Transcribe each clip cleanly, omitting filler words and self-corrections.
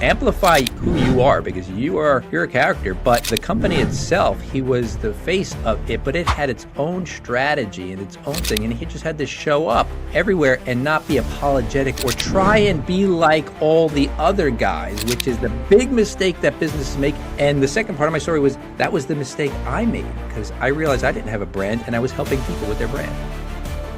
amplify who you are, because you're a character, but the company itself, he was the face of it, but it had its own strategy and its own thing, and he just had to show up everywhere and not be apologetic or try and be like all the other guys, which is the big mistake that businesses make. And the second part of my story was that was the mistake I made, because I realized I didn't have a brand and I was helping people with their brand.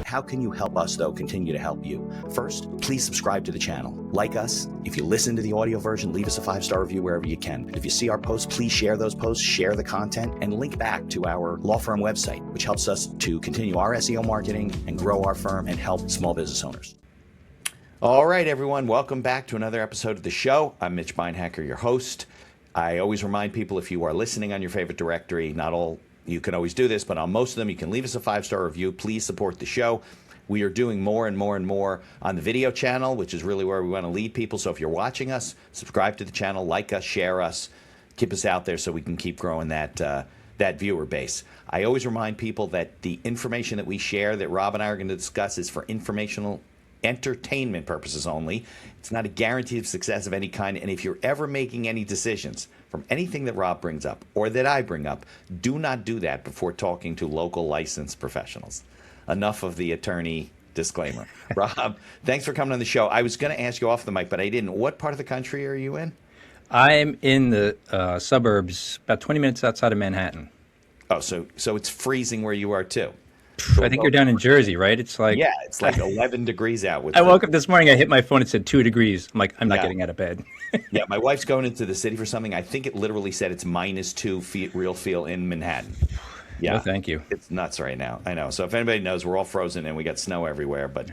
How can you help us, though, continue to help you? First, please subscribe to the channel. Like us. If you listen to the audio version, leave us a 5-star review wherever you can. If you see our posts, please share those posts, share the content, and link back to our law firm website, which helps us to continue our SEO marketing and grow our firm and help small business owners. All right, everyone. Welcome back to another episode of the show. I'm Mitch Beinhaker, your host. I always remind people, if you are listening on your favorite directory, not all you can always do this, but on most of them, you can leave us a 5-star review. Please support the show. We are doing more and more and more on the video channel, which is really where we want to lead people. So if you're watching us, subscribe to the channel, like us, share us, keep us out there so we can keep growing that viewer base. I always remind people that the information that we share, that Rob and I are going to discuss, is for informational entertainment purposes only. It's not a guarantee of success of any kind. And if you're ever making any decisions from anything that Rob brings up or that I bring up, do not do that before talking to local licensed professionals. Enough of the attorney disclaimer. Rob, thanks for coming on the show. I was going to ask you off the mic, but I didn't. What part of the country are you in? I'm in the suburbs, about 20 minutes outside of Manhattan. Oh, so it's freezing where you are too. I think you're down in Jersey, right? It's like 11 degrees out. I woke up this morning, I hit my phone, it said 2 degrees. I'm like, I'm not getting out of bed. Yeah, my wife's going into the city for something. I think it literally said it's -2 real feel in Manhattan. Yeah, no, thank you. It's nuts right now. I know. So if anybody knows, we're all frozen and we got snow everywhere, but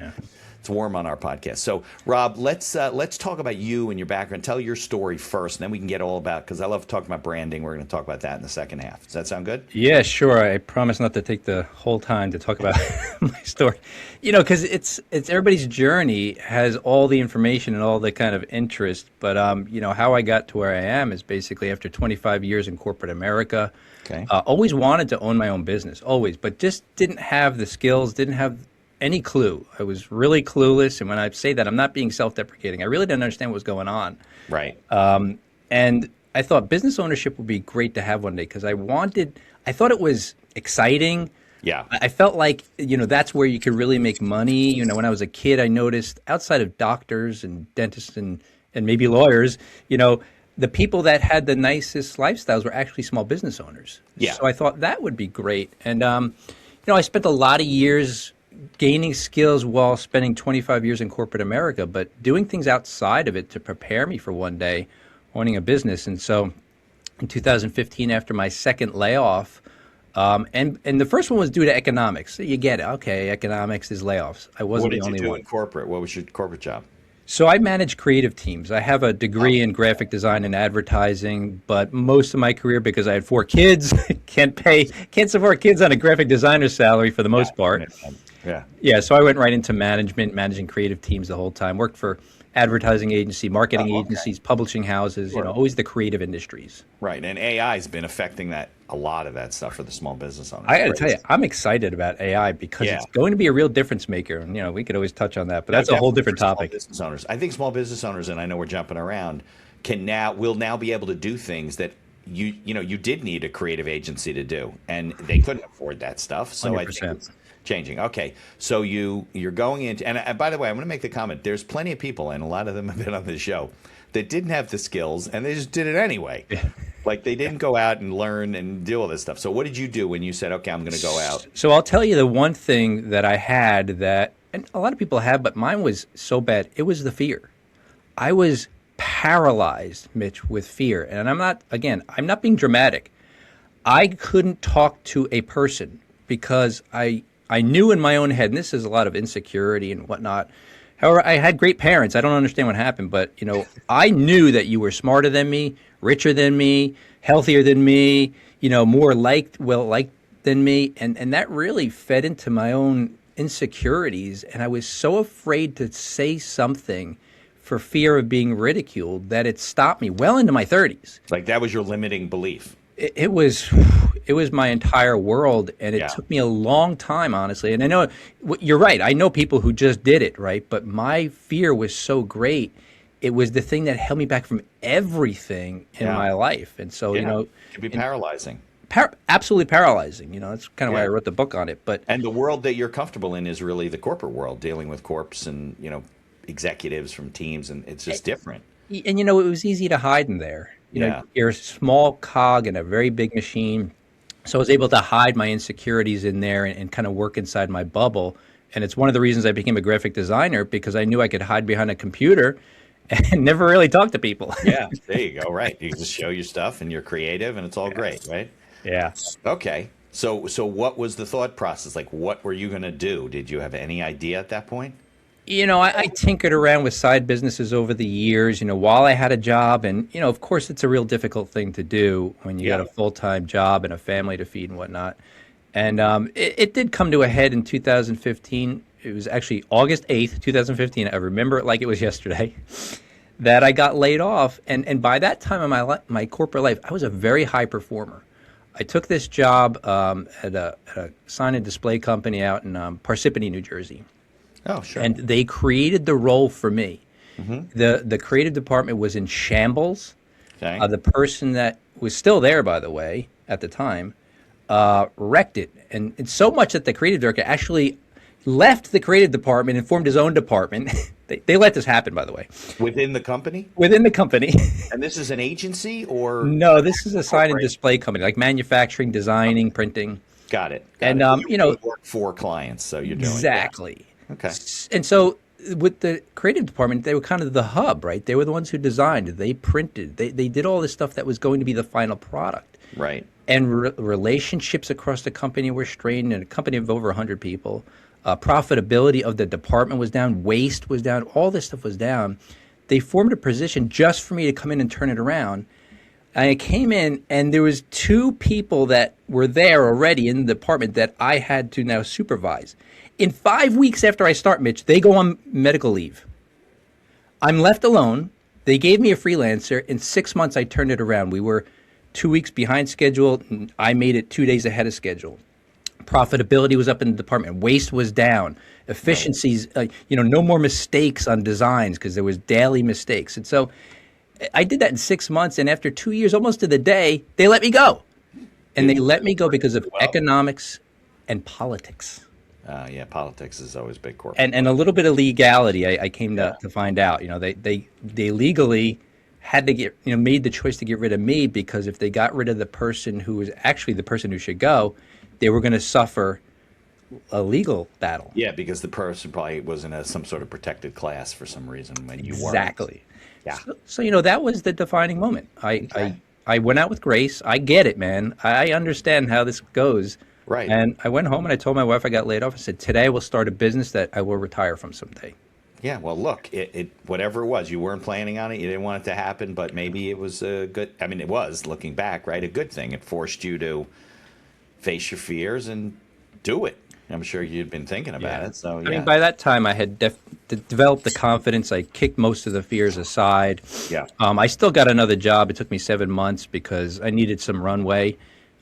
it's warm on our podcast. So Rob, let's talk about you and your background. Tell your story first, and then we can get all about, because I love talking about branding. We're going to talk about that in the second half. Does that sound good? Yeah, sure. I promise not to take the whole time to talk about my story. You know, because it's everybody's journey has all the information and all the kind of interest. But you know, how I got to where I am is basically after 25 years in corporate America. Okay. Always wanted to own my own business, always, but just didn't have the skills, didn't have any clue. I was really clueless, and when I say that, I'm not being self-deprecating. I really didn't understand what was going on. Right. And I thought business ownership would be great to have one day, because I thought it was exciting. Yeah. I felt like, you know, that's where you could really make money. You know, when I was a kid, I noticed outside of doctors and dentists and maybe lawyers, you know, the people that had the nicest lifestyles were actually small business owners. Yeah. So I thought that would be great. And, you know, I spent a lot of years gaining skills while spending 25 years in corporate America, but doing things outside of it to prepare me for one day owning a business. And so in 2015, after my second layoff, and the first one was due to economics. So you get it. Okay, economics is layoffs. I wasn't the only one. What did you do in corporate? What was your corporate job? So I manage creative teams. I have a degree in graphic design and advertising, but most of my career, because I had 4 kids, can't support kids on a graphic designer's salary for the most part. Yeah. So I went right into management, managing creative teams the whole time. Worked for advertising agency, marketing agencies, publishing houses, you know, always the creative industries. Right. And AI has been affecting a lot of that stuff for the small business owners. I got to tell you, I'm excited about AI because it's going to be a real difference maker. And, you know, we could always touch on that, but that's a whole different topic. Business owners. I think small business owners, and I know we're jumping around, will now be able to do things that you did need a creative agency to do, and they couldn't afford that stuff. So 100%. I think it's changing. Okay, so you're going into, and by the way, I'm going to make the comment, there's plenty of people, and a lot of them have been on this show, that didn't have the skills, and they just did it anyway. Like, they didn't go out and learn and do all this stuff. So what did you do when you said, okay, I'm going to go out? So I'll tell you the one thing that I had that, and a lot of people have, but mine was so bad, it was the fear. I was paralyzed, Mitch, with fear. And I'm not being dramatic. I couldn't talk to a person because I knew in my own head, and this is a lot of insecurity and whatnot. However, I had great parents. I don't understand what happened, but you know, I knew that you were smarter than me, richer than me, healthier than me, you know, more liked than me, and that really fed into my own insecurities. And I was so afraid to say something for fear of being ridiculed that it stopped me well into my 30s. Like, that was your limiting belief. It was my entire world, and it took me a long time, honestly. And I know you're right. I know people who just did it, right? But my fear was so great, it was the thing that held me back from everything in Yeah. my life. And so, Yeah. It can be paralyzing. absolutely paralyzing. That's kind of why I Yeah. wrote the book on it. But And the world that you're comfortable in is really the corporate world, dealing with corps and, executives from teams, and it's just different. and it was easy to hide in there. Yeah. You're a small cog in a very big machine. So I was able to hide my insecurities in there and kind of work inside my bubble. And it's one of the reasons I became a graphic designer, because I knew I could hide behind a computer and never really talk to people. Yeah, there you go. Right. You just show your stuff and you're creative and it's all great, right? Yeah. Okay. So what was the thought process? Like, what were you going to do? Did you have any idea at that point? I tinkered around with side businesses over the years, while I had a job. And, of course, it's a real difficult thing to do when you got a full-time job and a family to feed and whatnot. And it did come to a head in 2015. It was actually August 8th, 2015. I remember it like it was yesterday, that I got laid off. And by that time in my corporate life, I was a very high performer. I took this job at a sign and display company out in Parsippany, New Jersey. Oh, sure. And they created the role for me. The creative department was in shambles. Okay. The person that was still there, by the way, at the time, wrecked it. And it's so much that the creative director actually left the creative department and formed his own department. They let this happen, by the way. Within the company? Within the company. And this is an agency or? No, this is a sign and display company, like manufacturing, designing, printing. Got it. And, you work for clients, so you're doing exactly. Okay. And so with the creative department, they were kind of the hub, right? They were the ones who designed, they printed, they did all this stuff that was going to be the final product. Right. And relationships across the company were strained, and a company of over 100 people. Profitability of the department was down, waste was down, all this stuff was down. They formed a position just for me to come in and turn it around. I came in, and there was 2 people that were there already in the department that I had to now supervise. In 5 weeks after I start, Mitch, they go on medical leave. I'm left alone. They gave me a freelancer. In 6 months, I turned it around. We were 2 weeks behind schedule. And I made it 2 days ahead of schedule. Profitability was up in the department. Waste was down. Efficiencies, no more mistakes on designs because there was daily mistakes. And so I did that in 6 months. And after 2 years, almost to the day, they let me go. And they let me go because of economics and politics. Yeah, politics is always big corporate. And a little bit of legality, I came to find out. They legally had to made the choice to get rid of me, because if they got rid of the person who was actually the person who should go, they were going to suffer a legal battle. Yeah, because the person probably was in some sort of protected class for some reason when you weren't. Exactly. Yeah. So that was the defining moment. I went out with grace. I get it, man. I understand how this goes. Right. And I went home and I told my wife I got laid off. I said, today I will start a business that I will retire from someday. Yeah, well, look, it whatever it was, you weren't planning on it. You didn't want it to happen, but maybe it was a good. I mean, it was, looking back, right, a good thing. It forced you to face your fears and do it. I'm sure you'd been thinking about it. So, yeah. I mean, by that time, I had developed the confidence. I kicked most of the fears aside. Yeah. I still got another job. It took me 7 months because I needed some runway.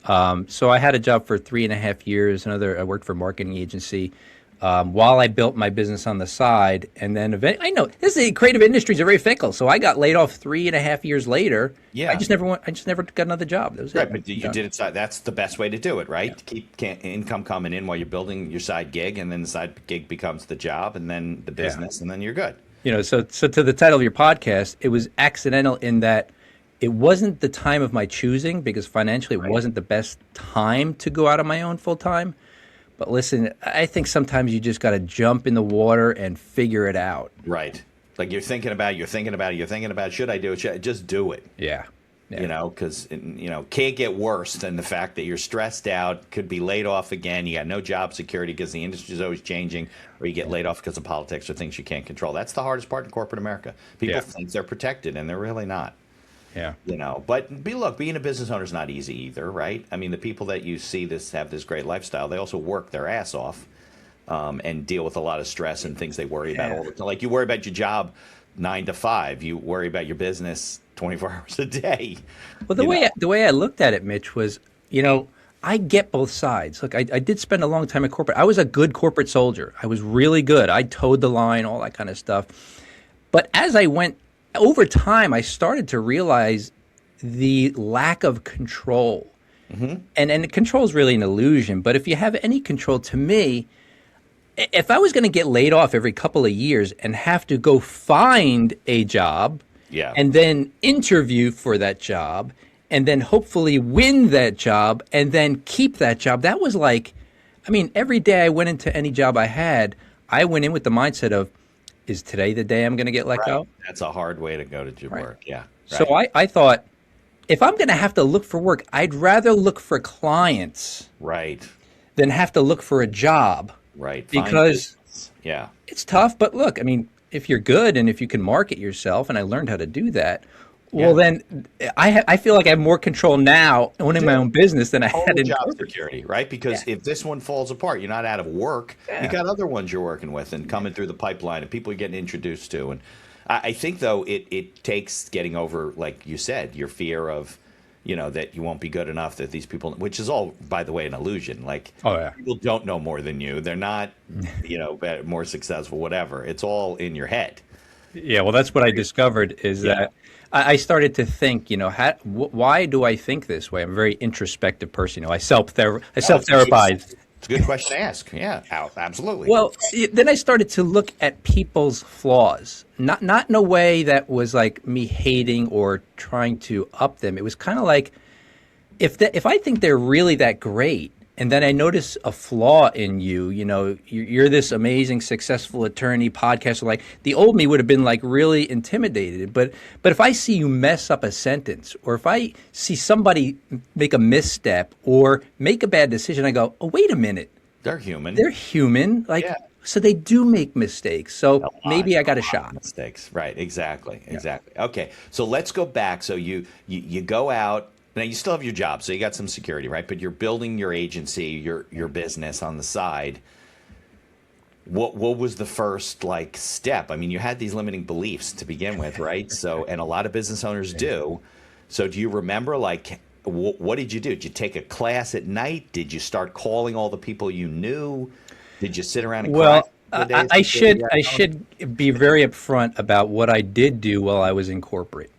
So I had a job for 3.5 years. I worked for a marketing agency while I built my business on the side. And then I know creative industries are very fickle. So I got laid off 3.5 years later. Yeah. I just never got another job. That was Right, it. but you did it. That's the best way to do it, right? To keep income coming in while you're building your side gig, and then the side gig becomes the job, and then the business, and then you're good. So to the title of your podcast, it was accidental in that it wasn't the time of my choosing, because financially it wasn't the best time to go out on my own full time. But listen, I think sometimes you just got to jump in the water and figure it out. Right. Like you're thinking about it. Should I do it? Just do it. Yeah. Because, can't get worse than the fact that you're stressed out, could be laid off again. You got no job security because the industry is always changing, or you get laid off because of politics or things you can't control. That's the hardest part in corporate America. People think they're protected, and they're really not. Yeah. But look, being a business owner is not easy either, right? I mean, the people that you see have this great lifestyle, they also work their ass off and deal with a lot of stress and things they worry about all the time. Like you worry about your job 9 to 5, you worry about your business 24 hours a day. Well, the way I looked at it, Mitch, was, I get both sides. Look, I did spend a long time in corporate. I was a good corporate soldier. I was really good. I towed the line, all that kind of stuff. But as I went over time, I started to realize the lack of control. And control is really an illusion. But if you have any control, to me, if I was going to get laid off every couple of years and have to go find a job Yeah. and then interview for that job and then hopefully win that job and then keep that job, that was like, I mean, every day I went into any job I had, I went in with the mindset of, is today the day I'm going to get let go? That's a hard way to go to work. Yeah. So I thought, if I'm going to have to look for work, I'd rather look for clients Right. than have to look for a job. Right. Find Because business. Yeah. it's tough. But look, I mean, if you're good and if you can market yourself, and I learned how to do that, well, then I feel like I have more control now owning my own business than I had in job corporate. security, right? Because if this one falls apart, you're not out of work. You got other ones you're working with and coming through the pipeline and people you're getting introduced to. And I think, though, it takes getting over, like you said, your fear of, that you won't be good enough, that these people, which is all, by the way, an illusion. Like, people don't know more than you. They're not, more successful, whatever. It's all in your head. Yeah, well, that's what I discovered is that I started to think, why do I think this way? I'm a very introspective person. I self-therapize. It's a good question to ask. Yeah, absolutely. Well, then I started to look at people's flaws, not in a way that was like me hating or trying to up them. It was kind of like if I think they're really that great, and then I notice a flaw in you, you're this amazing, successful attorney, podcaster. Like the old me would have been like really intimidated. But if I see you mess up a sentence, or if I see somebody make a misstep or make a bad decision, I go, oh, wait a minute. They're human. They're human. So they do make mistakes. So maybe I got a shot. Mistakes. Right. Exactly. Okay. So let's go back. So you go out. Now you still have your job, so you got some security, right? But you're building your agency, your business on the side. What was the first step? I mean, you had these limiting beliefs to begin with, right? So, and a lot of business owners do. So, do you remember what did you do? Did you take a class at night? Did you start calling all the people you knew? Did you sit around and cry? I should be very upfront about what I did do while I was in corporate.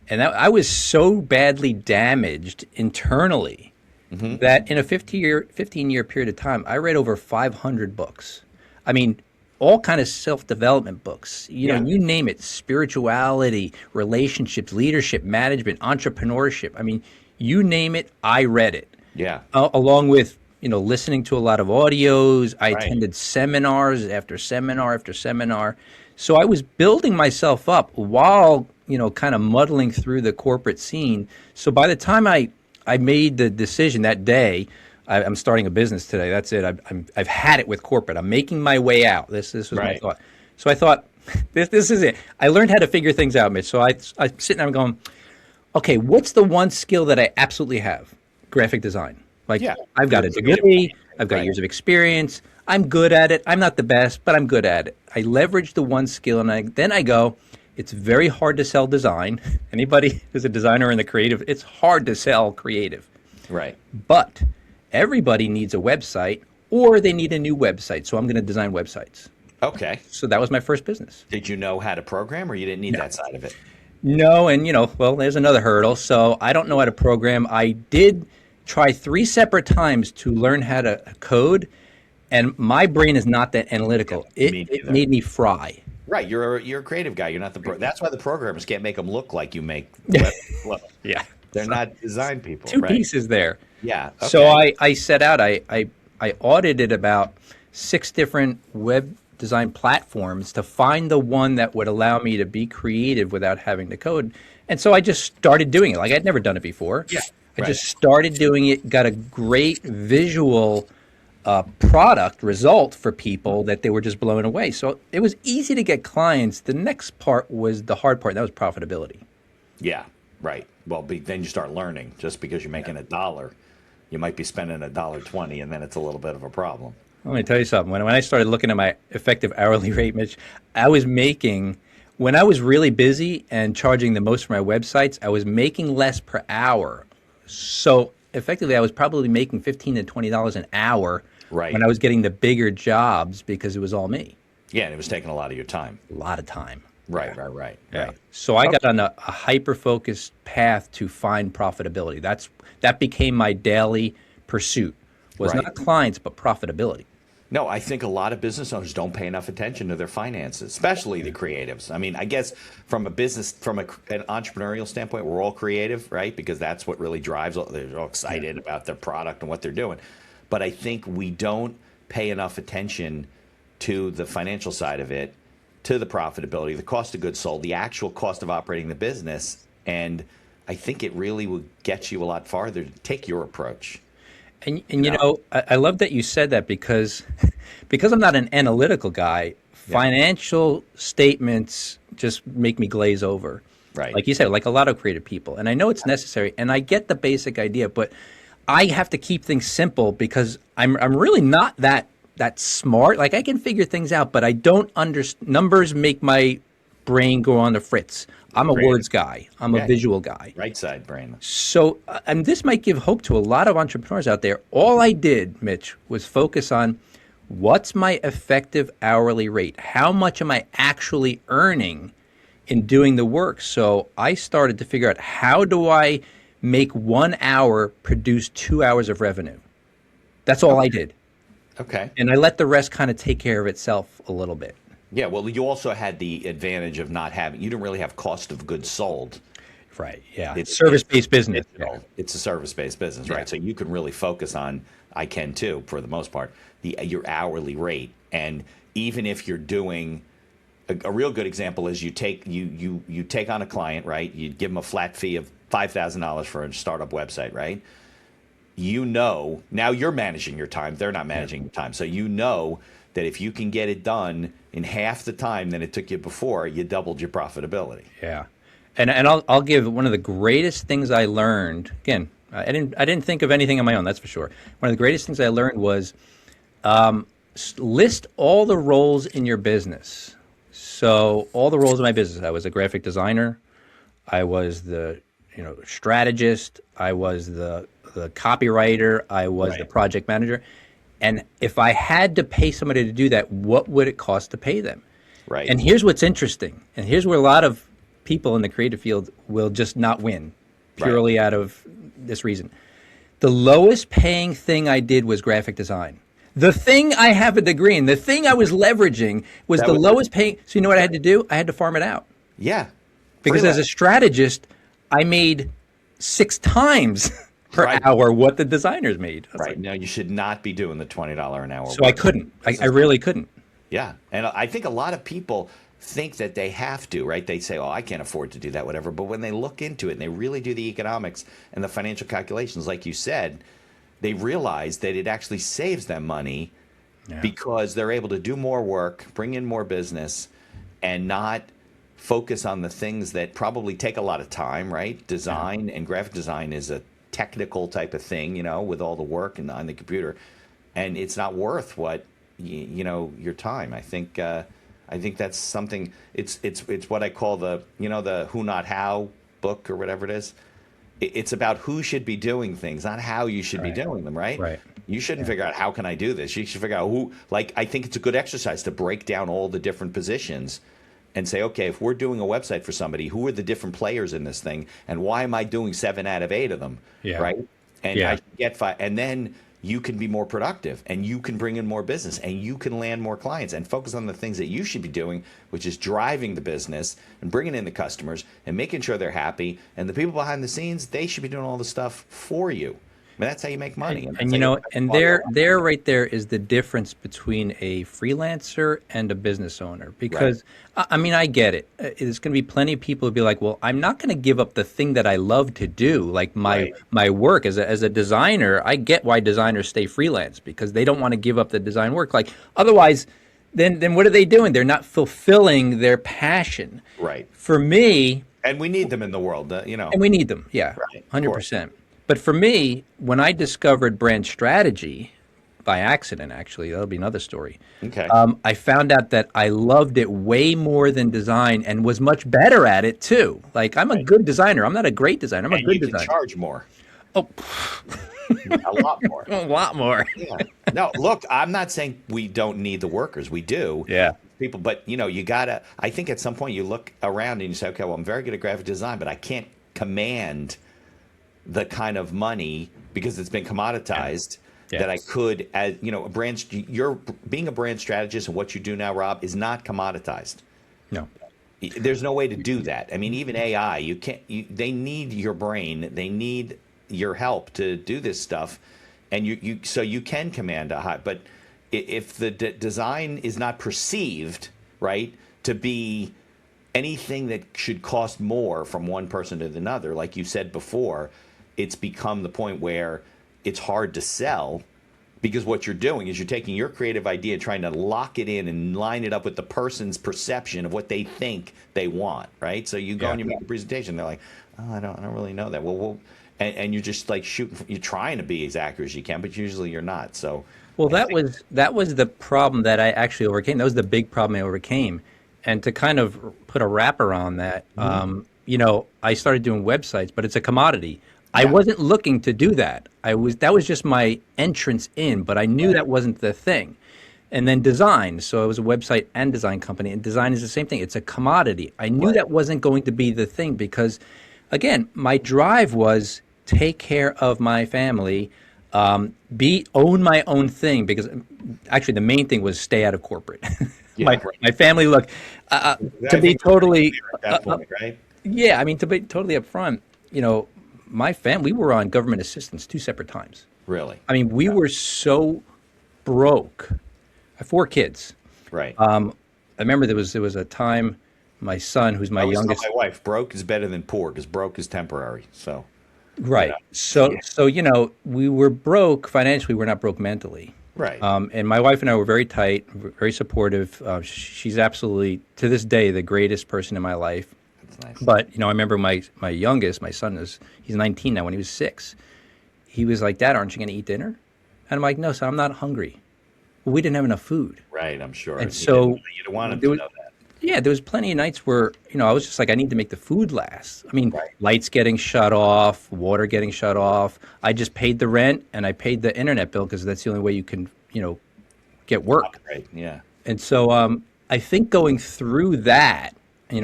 And I was so badly damaged internally that in a 15-year period of time, I read over 500 books. I mean, all kind of self-development books. You name it: spirituality, relationships, leadership, management, entrepreneurship. I mean, you name it, I read it. Yeah. Along with listening to a lot of audios. I attended seminars after seminar after seminar. So I was building myself up while kind of muddling through the corporate scene. So by the time I made the decision that day, I'm starting a business today. That's it. I've had it with corporate. I'm making my way out. This was my thought. So I thought, this is it. I learned how to figure things out, Mitch. So I'm sitting there going, okay, what's the one skill that I absolutely have? Graphic design. I've got a degree. I've got years of experience. I'm good at it. I'm not the best, but I'm good at it. I leverage the one skill, and then I go, it's very hard to sell design. Anybody who's a designer in the creative, it's hard to sell creative. Right. But everybody needs a website, or they need a new website. So I'm going to design websites. Okay. So that was my first business. Did you know how to program, or you didn't need that side of it? No, and there's another hurdle. So I don't know how to program. I did try 3 separate times to learn how to code, and my brain is not that analytical. It made me fry. Right, you're a creative guy. You're not that's why the programmers can't make them look like you make. Yeah, they're not design people. Two pieces there. Yeah. Okay. So I set out. I audited about 6 different web design platforms to find the one that would allow me to be creative without having to code. And so I just started doing it. I'd never done it before. Yeah. I just started doing it. Got a great visual product result for people that they were just blown away. So it was easy to get clients. The next part was the hard part. And that was profitability. Yeah, right. Well, then you start learning. Just because you're making $1, you might be spending $1.20, and then it's a little bit of a problem. Let me tell you something. When I started looking at my effective hourly rate, Mitch, I was making, when I was really busy and charging the most for my websites, I was making less per hour. So effectively, I was probably making $15 to $20 an hour when I was getting the bigger jobs because it was all me. Yeah, and it was taking a lot of your time. A lot of time. Right. Yeah. So I got on a hyper-focused path to find profitability. That became my daily pursuit. Was Right. not clients, but profitability. No, I think a lot of business owners don't pay enough attention to their finances, especially the creatives. I mean, I guess from an entrepreneurial standpoint, we're all creative, right? Because that's what really drives. They're all excited about their product and what they're doing. But I think we don't pay enough attention to the financial side of it, to the profitability, the cost of goods sold, the actual cost of operating the business. And I think it really will get you a lot farther to take your approach. And you know, I love that you said that because I'm not an analytical guy. Financial statements just make me glaze over. Right. Like you said, like a lot of creative people. And I know it's necessary, and I get the basic idea, but I have to keep things simple because I'm really not that smart. Like I can figure things out, but I don't understand. Numbers make my brain go on the fritz. I'm a words guy. I'm a visual guy. Right side brain. So, and this might give hope to a lot of entrepreneurs out there. All I did, Mitch, was focus on what's my effective hourly rate? How much am I actually earning in doing the work? So I started to figure out, how do I make 1 hour produce 2 hours of revenue? That's all I did. Okay. And I let the rest kind of take care of itself a little bit. Yeah, well, you also had the advantage of you didn't really have cost of goods sold. Right, yeah. It's service-based business. It's a service-based business, right? So you can really focus on, I can too, for the most part, your hourly rate. And even if you're doing, a real good example is you take on a client, right? You give them a flat fee of $5,000 for a startup website, right? Now you're managing your time. They're not managing your time. So you know that if you can get it done in half the time than it took you before, you doubled your profitability. Yeah. And I'll give one of the greatest things I learned. Again, I didn't think of anything on my own, that's for sure. One of the greatest things I learned was list all the roles in your business. So all the roles in my business. I was a graphic designer. I was the strategist. I was the copywriter. I was the project manager. And if I had to pay somebody to do that, what would it cost to pay them? Right. And here's what's interesting. And here's where a lot of people in the creative field will just not win purely out of this reason. The lowest paying thing I did was graphic design. The thing I have a degree in, the thing I was leveraging was the lowest paying. So you know what I had to do? I had to farm it out. Yeah. Because as a strategist, I made 6 times per hour what the designers made. Right. Now, you should not be doing the $20 an hour. So I couldn't. I really couldn't. Yeah. And I think a lot of people think that they have to, right? They say, oh, I can't afford to do that, whatever. But when they look into it and they really do the economics and the financial calculations, like you said, they realize that it actually saves them money because they're able to do more work, bring in more business, and not focus on the things that probably take a lot of time, right? Design and graphic design is a technical type of thing, with all the work and on the computer, and it's not worth what your time. I think that's something. It's what I call the the Who Not How book or whatever it is. It's about who should be doing things, not how you should be doing them, right? Right. You shouldn't figure out how can I do this. You should figure out who. Like, I think it's a good exercise to break down all the different positions and say, okay, if we're doing a website for somebody, who are the different players in this thing, and why am I doing 7 out of 8 of them, right? And I get 5, and then you can be more productive, and you can bring in more business, and you can land more clients, and focus on the things that you should be doing, which is driving the business and bringing in the customers and making sure they're happy. And the people behind the scenes, they should be doing all the stuff for you. I mean, that's how you make money. And there right there is the difference between a freelancer and a business owner. Because, I mean, I get it. There's going to be plenty of people who be like, well, I'm not going to give up the thing that I love to do, like my work. As a designer, I get why designers stay freelance, because they don't want to give up the design work. Like, otherwise, then what are they doing? They're not fulfilling their passion. Right. For me... And we need them in the world, And we need them, 100%. But for me, when I discovered brand strategy, by accident, actually, that'll be another story. Okay. I found out that I loved it way more than design and was much better at it too. Like, I'm a good designer. I'm not a great designer. I'm a good designer. You can charge more. Oh, a lot more. A lot more. Yeah. No, look, I'm not saying we don't need the workers. We do. Yeah. people, but you gotta, I think at some point you look around and you say, okay, well, I'm very good at graphic design, but I can't command the kind of money because it's been commoditized Yeah. that I could, as a brand, you're being a brand strategist, and what you do now, Rob, is not commoditized. No. There's no way to do that. I mean, even AI, you can't. They need your brain. They need your help to do this stuff, and so you can command a high. But if the design is not perceived, right, to be anything that should cost more from one person to another, like you said before, it's become the point where it's hard to sell. Because what you're doing is you're taking your creative idea, trying to lock it in and line it up with the person's perception of what they think they want, right? So you go and you make a presentation. They're like, oh, I don't really know that. Well, and you're just like shooting. You're trying to be as accurate as you can, but usually you're not. So, Well, that was the problem that I actually overcame. That was the big problem I overcame. And to kind of put a wrapper on that, I started doing websites, but it's a commodity. I wasn't looking to do that. That was just my entrance in, but I knew that wasn't the thing. And then design. So it was a website and design company, and design is the same thing. It's a commodity. I knew that wasn't going to be the thing because, again, my drive was take care of my family, own my own thing, because actually the main thing was stay out of corporate. My family, look, to be totally, at that point, right? Yeah, I mean, to be totally upfront, my family, we were on government assistance 2 separate times. Really? I mean, we were so broke. I have 4 kids. Right. I remember there was a time my son, who's my I always youngest. tell my wife, broke is better than poor because broke is temporary. So. Right. So we were broke financially. We're not broke mentally. Right. And my wife and I were very tight, very supportive. She's absolutely, to this day, the greatest person in my life. Nice. But, I remember my youngest, my son, he's 19 now. When he was 6, he was like, Dad, aren't you going to eat dinner? And I'm like, no, son, I'm not hungry. Well, we didn't have enough food. Right, I'm sure. And so you didn't want him to know that. Yeah, there was plenty of nights where, I was just like, I need to make the food last. I mean, lights getting shut off, water getting shut off. I just paid the rent and I paid the internet bill because that's the only way you can, get work. Right, yeah. And so I think going through that,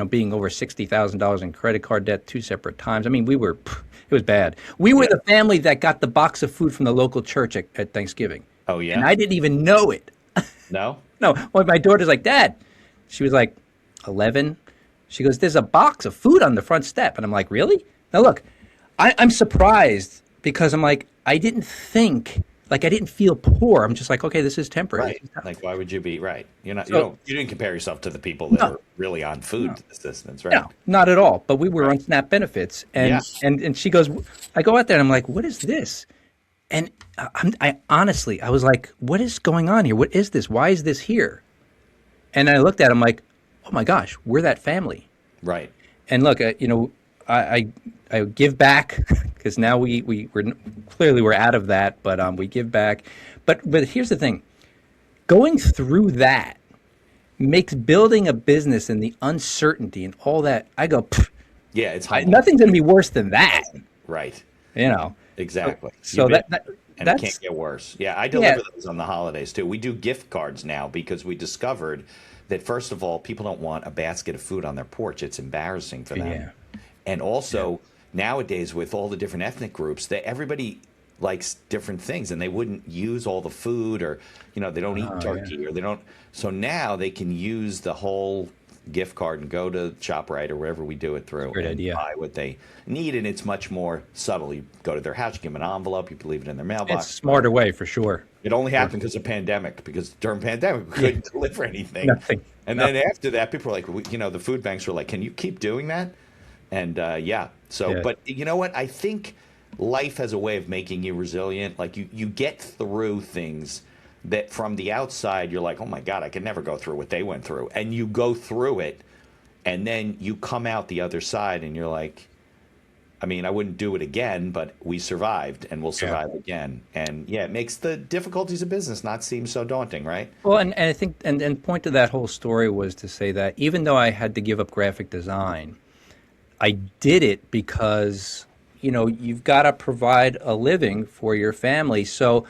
being over $60,000 in credit card debt 2 separate times. I mean, it was bad. We were the family that got the box of food from the local church at Thanksgiving. Oh, yeah? And I didn't even know it. No? No. Well, my daughter's like, Dad. She was like 11. She goes, there's a box of food on the front step. And I'm like, really? Now, look, I'm surprised because I'm like, I didn't feel poor. I'm just like, okay, this is temporary. Right. Like, why would you be right? You're not. You didn't compare yourself to the people that are really on food assistance, right? No, not at all. But we were on SNAP benefits, and she goes, I go out there and I'm like, what is this? And I honestly, I was like, what is going on here? What is this? Why is this here? And I looked at him like, oh my gosh, we're that family. Right. And look, I give back because now we're clearly we're out of that, but we give back. But here's the thing, going through that makes building a business and the uncertainty and all that. I go, yeah, it's nothing's going to be worse than that. Right. So Exactly. And it can't get worse. Yeah, I deliver those on the holidays too. We do gift cards now because we discovered that, first of all, people don't want a basket of food on their porch. It's embarrassing for them. Yeah. And also, nowadays, with all the different ethnic groups, everybody likes different things, and they wouldn't use all the food, or they don't eat turkey, or they don't. So now they can use the whole gift card and go to ShopRite or wherever we do it through and buy what they need, and it's much more subtle. You go to their house, you give them an envelope, you leave it in their mailbox. It's a smarter way for sure. It only happened because of pandemic, because during pandemic we couldn't deliver anything. Nothing. And then after that, people were like, the food banks were like, can you keep doing that? And but you know what? I think life has a way of making you resilient. Like you get through things that from the outside, you're like, oh my God, I could never go through what they went through. And you go through it, and then you come out the other side and you're like, I mean, I wouldn't do it again, but we survived and we'll survive again. And it makes the difficulties of business not seem so daunting, right? Well, and I think, and point to that whole story was to say that even though I had to give up graphic design, I did it because, you've got to provide a living for your family. So,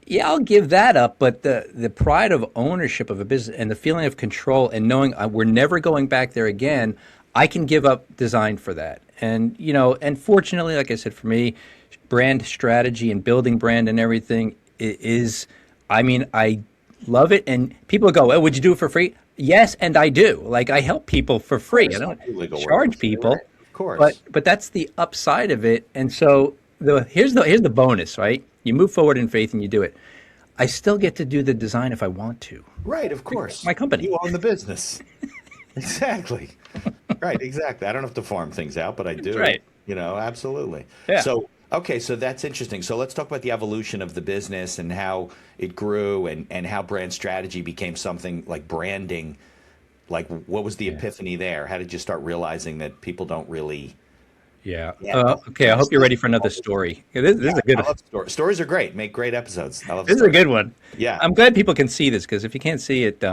Yeah, I'll give that up, but the pride of ownership of a business and the feeling of control and knowing we're never going back there again, I can give up design for that. And and fortunately, like I said, for me, brand strategy and building brand and everything is, I mean, I love it. And people go, "Oh, would you do it for free?" Yes, and I do. Like I help people for free. I don't charge people, right? Of course. but that's the upside of it. And so here's the bonus, right? You move forward in faith and you do it. I still get to do the design if I want to. Right, of course. My company. You own the business. Exactly. Right, exactly. I don't have to farm things out, but I do. That's right. Absolutely. Yeah. So, okay, so that's interesting. So let's talk about the evolution of the business and how it grew and how brand strategy became something like branding. Like, what was the epiphany there? How did you start realizing that people don't really... Yeah. Okay. I hope you're ready for another story. This is a good I one. love stories are great. Make great episodes. I love This is a good one. Yeah. I'm glad people can see this because if you can't see it,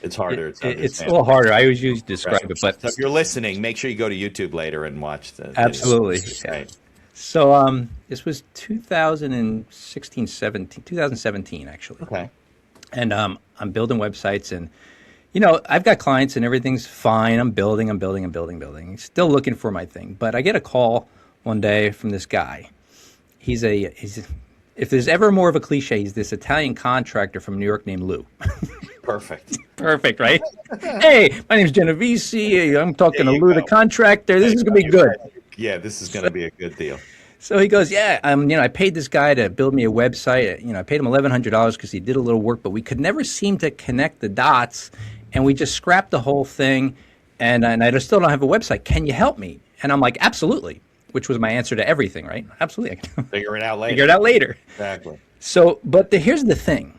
It's harder. it's a little harder. I always usually describe it, but So if you're listening, make sure you go to YouTube later and watch the video. absolutely. Right. So this was 2017 actually. Okay. And I'm building websites and I've got clients and everything's fine. I'm building. Still looking for my thing. But I get a call one day from this guy. He's if there's ever more of a cliche, he's this Italian contractor from New York named Lou. Perfect. Perfect, right? Hey, my name's Genovesi. I'm talking to you Lou, go. the contractor. This is going to be good. Yeah, this is going to be a good deal. So he goes, yeah, I paid this guy to build me a website. I paid him $1,100 because he did a little work, but we could never seem to connect the dots. And we just scrapped the whole thing, and I still don't have a website. Can you help me? And I'm like, absolutely, which was my answer to everything, right? Absolutely. I can Figure it out later. figure it out later. Exactly. So, but here's the thing.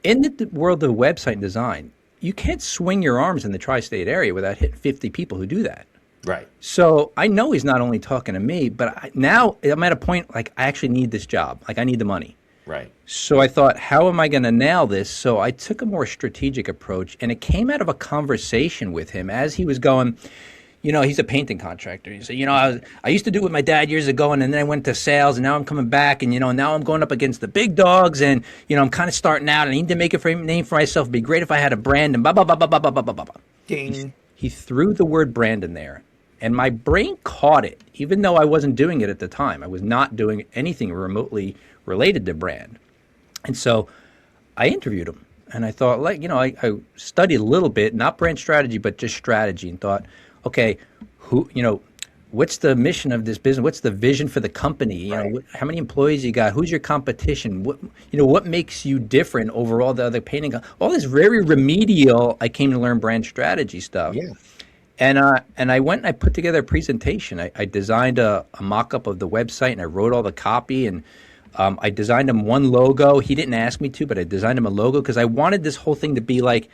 In the world of website design, you can't swing your arms in the tri-state area without hitting 50 people who do that. Right. So I know he's not only talking to me, but now I'm at a point like I actually need this job. Like I need the money. Right. So I thought, how am I going to nail this? So I took a more strategic approach, and it came out of a conversation with him as he was going, he's a painting contractor. He said, I used to do it with my dad years ago, and then I went to sales, and now I'm coming back, and, now I'm going up against the big dogs, and, I'm kind of starting out, and I need to make a name for myself. It'd be great if I had a brand, and blah, blah, blah, blah, blah, blah, blah, blah, blah. Ding. He threw the word brand in there, and my brain caught it, even though I wasn't doing it at the time. I was not doing anything remotely related to brand. And so I interviewed him, and I thought, I studied a little bit, not brand strategy, but just strategy, and thought, okay, what's the mission of this business? What's the vision for the company? Right. How many employees you got? Who's your competition? What makes you different over all the other painting? All this very remedial, I came to learn brand strategy stuff. Yeah. And I went and I put together a presentation. I designed a mock-up of the website, and I wrote all the copy, and I designed him one logo. He didn't ask me to, but I designed him a logo because I wanted this whole thing to be like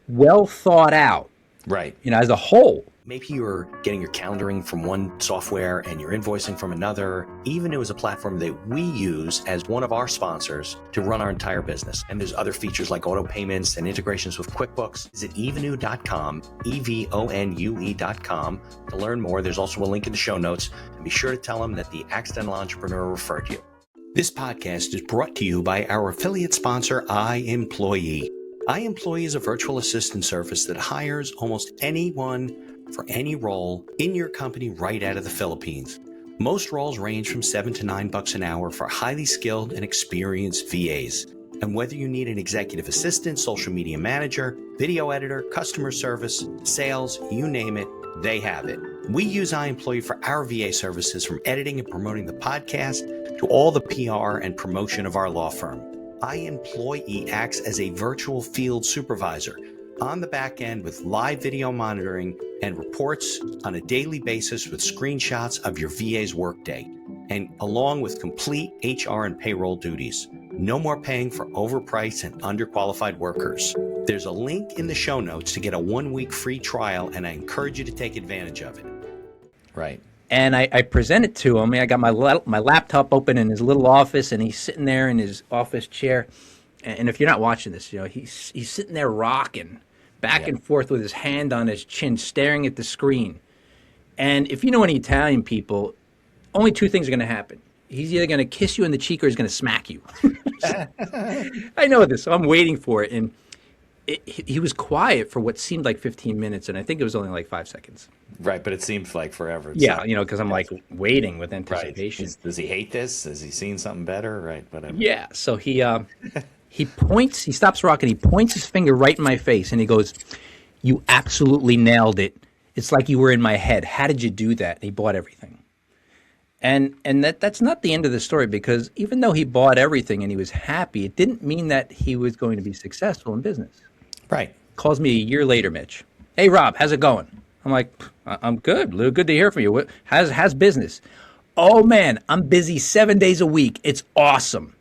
well thought out, Right. as a whole. Maybe you're getting your calendaring from one software and you're invoicing from another. Evenoo is a platform that we use as one of our sponsors to run our entire business. And there's other features like auto payments and integrations with QuickBooks. Visit evenoo.com, EVONUE.com to learn more. There's also a link in the show notes. And be sure to tell them that the Accidental Entrepreneur referred you. This podcast is brought to you by our affiliate sponsor, iEmployee. iEmployee is a virtual assistant service that hires almost anyone for any role in your company right out of the Philippines. Most roles range from $7 to $9 an hour for highly skilled and experienced VAs. And whether you need an executive assistant, social media manager, video editor, customer service, sales, you name it, they have it. We use iEmployee for our VA services, from editing and promoting the podcast to all the PR and promotion of our law firm. iEmployee acts as a virtual field supervisor on the back end with live video monitoring and reports on a daily basis with screenshots of your VA's workday, and along with complete HR and payroll duties. No more paying for overpriced and underqualified workers. There's a link in the show notes to get a 1-week free trial, and I encourage you to take advantage of it. Right. And I present it to him. I got my laptop open in his little office, and he's sitting there in his office chair. And if you're not watching this, he's sitting there rocking back and forth with his hand on his chin, staring at the screen. And if you know any Italian people, only two things are going to happen. he's either going to kiss you in the cheek or he's going to smack you. I know this, so I'm waiting for it. And he was quiet for what seemed like 15 minutes, and I think it was only like 5 seconds. Right, but it seems like forever. Yeah, because I'm like waiting with anticipation. Right. Does he hate this? Has he seen something better? Right, whatever. Yeah, so he points, he stops rocking, he points his finger right in my face, and he goes, "You absolutely nailed it. It's like you were in my head. How did you do that?" And he bought everything. And that's not the end of the story, because even though he bought everything and he was happy, it didn't mean that he was going to be successful in business. Right. Calls me a year later, Mitch. "Hey, Rob, how's it going?" I'm like, "I'm good. Good to hear from you. How's business?" "Oh, man, I'm busy 7 days a week. It's awesome."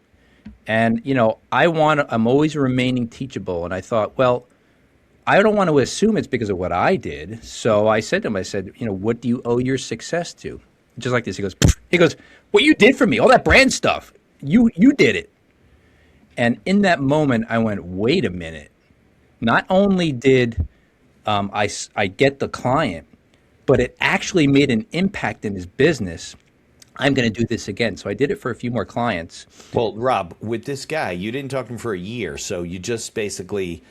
And, I'm always remaining teachable. And I thought, well, I don't want to assume it's because of what I did. So I said to him, "What do you owe your success to?" Just like this. He goes, "What you did for me, all that brand stuff, you did it." And in that moment, I went, wait a minute. Not only did I get the client, but it actually made an impact in his business. I'm going to do this again. So I did it for a few more clients. Well, Rob, with this guy, you didn't talk to him for a year. So you just basically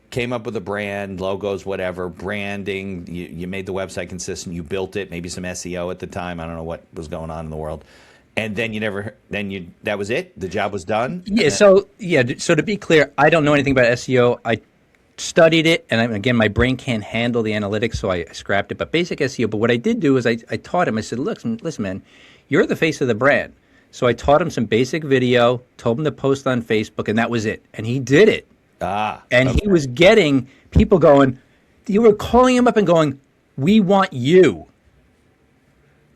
came up with a brand, logos, whatever, branding. You made the website consistent. You built it, maybe some SEO at the time. I don't know what was going on in the world. And then that was it? The job was done? Yeah. So to be clear, I don't know anything about SEO. I studied it, and again, my brain can't handle the analytics, so I scrapped it. But basic SEO. But what I did do is I taught him. I said, listen, man, you're the face of the brand. So I taught him some basic video, told him to post on Facebook, and that was it. And he did it. And he was getting people going, you were calling him up and going, "We want you."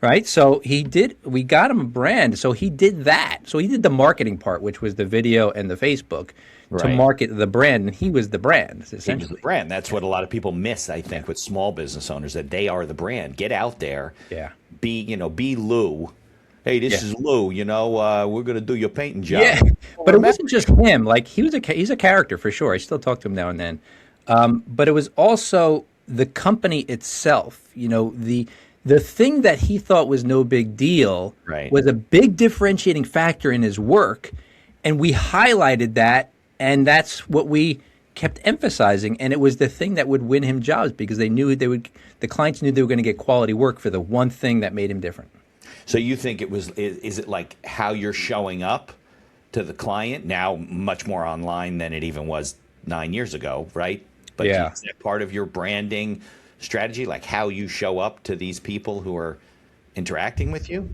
Right? So we got him a brand. So he did that. So he did the marketing part, which was the video and the Facebook, to market the brand. And he was the brand, essentially. He was the brand. That's what a lot of people miss, I think, with small business owners, that they are the brand. Get out there. Yeah. Be Lou. "Hey, this is Lou. We're going to do your painting job." Yeah. But it wasn't just him. Like, he's a character for sure. I still talk to him now and then. But it was also the company itself. The thing that he thought was no big deal was a big differentiating factor in his work. And we highlighted that, and that's what we kept emphasizing. And it was the thing that would win him jobs, because the clients knew they were going to get quality work for the one thing that made him different. So you think is it like how you're showing up to the client now, much more online than it even was 9 years ago, right? But yeah. Is that part of your branding strategy, like how you show up to these people who are interacting with you?